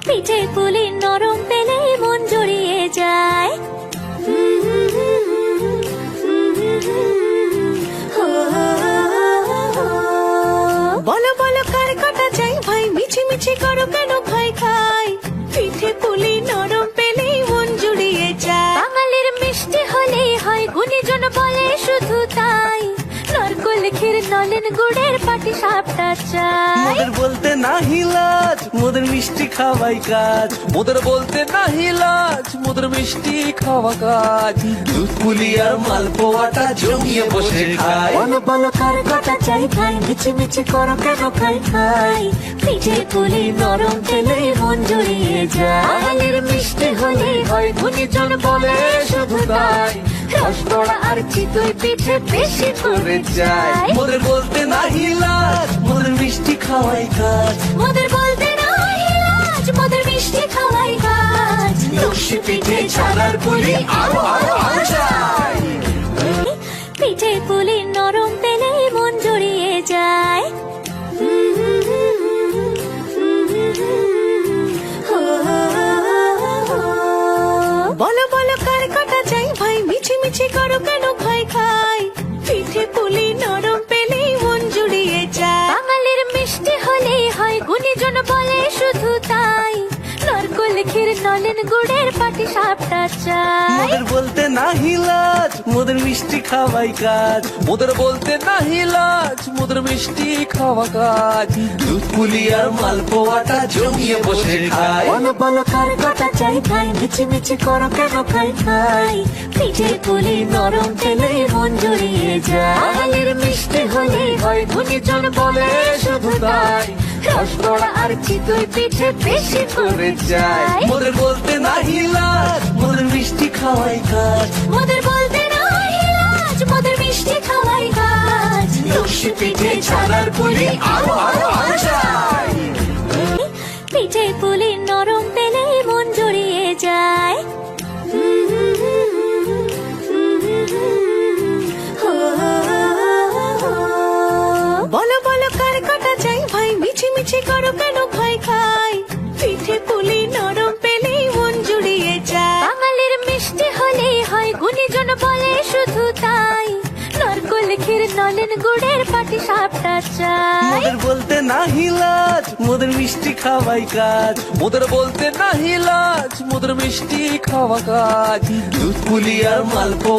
পিঠে পুলি নরম পেলে মন জড়িয়ে যায়। বলো বলো কার কটা চাই ভাই, মিছি মিছি করো কেন খাই খাই, পিঠে পুলি নরম পেলেই মন জুড়িয়ে যায়। বাঙালির মিষ্টি হলেই হয়, গুণীজন বলে শুধু তাই, নারকোল ক্ষীর নলেন গুড়ের পাটি সাপটা চাই। মোদের বলতে নাহি লাজ, মোদের মিষ্টি খাওয়াই কাজ। মোদের বলতে নাহি লাজ, মোদের মিষ্টি খাওয়া কাজ। দুধ পুলি আর মালপোয়াটা জমিয়ে বসে খায়। বলো বলো কার কটা চাই ভাই, মিছি মিছি করো কেন খাই খাই, পিঠে পুলি নরম পেলেই মন জুড়িয়ে যায়। বাঙালির মিষ্টি হলেই হয়, গুণীজন বলে শুধু তাই, রসগোড়া আর চিতই পিঠে বেশি করে যায়। মোদের বলতে নাহি লাজ, মোদের মিষ্টি খাওয়াই কাজ। মোদের বলতে নাই লাজ, মোদের মিষ্টি খাওয়াই কাজ। লস্যি পিঠে ছানার পুলি আরো আরো আরো চাই। পিঠে পুলি নরম পেলেই মন জড়িয়ে যায়। বলো বলো কার কটা চাই ভাই, মিছি মিছি করো কেন খাই খাই, পিঠে পুলি নরম পেলেই মন জুড়িয়ে যায়। বাঙালির মিষ্টি হলেই হয়, গুণীজন বলে শুধু তাই, নারকোল ক্ষীর নলেন গুড়ের পাটি সাপটা চাই। মোদের বলতে নাহি লাজ, মোদের মিষ্টি খাওয়াই কাজ। মোদের বলতে নাহি লাজ, মোদের মিষ্টি খাওয়া কাজ। দুধ পুলি আর মালপোয়াটা জমিয়ে বসে খায়। বলো বলো কার কটা চাই ভাই, মিছি মিছি করো কেন খাই খাই, পিঠে পুলি নরম পেলেই মন জুড়িয়ে যায়। বাঙালির মিষ্টি হলেই হয়, গুণীজন বলে শুধু তাই, রসগোড়া আর চিতই পিঠে বেশি করে যায়। মোদের বলতে নাহি লাজ, মোদের মিষ্টি খাওয়াই কাজ। মোদের বলতে নাই লাজ, মোদের মিষ্টি খাওয়াই কাজ। লস্যি পিঠে ছানার পুলি আরো আরো আরো চাই। পিঠে পুলি নরম পেলেই মন জড়িয়ে যায়। বলো বলো কার কটা চাই ভাই, মিছি মিছি করো কেন খাই খাই, পিঠে পুলি নরম পেলেই মন জুড়িয়ে যায়। বাঙালির মিষ্টি হলেই হয়, গুণীজন বলে শুধু তাই, নারকোল ক্ষীর নলেন গুড়ের পাটি সাপটা চাই। মোদের বলতে নাহি লাজ, মোদের মিষ্টি খাওয়াই কাজ। মোদের বলতে নাহি লাজ, মোদের মিষ্টি খাওয়া কাজ। দুধ পুলি আর মালপোয়া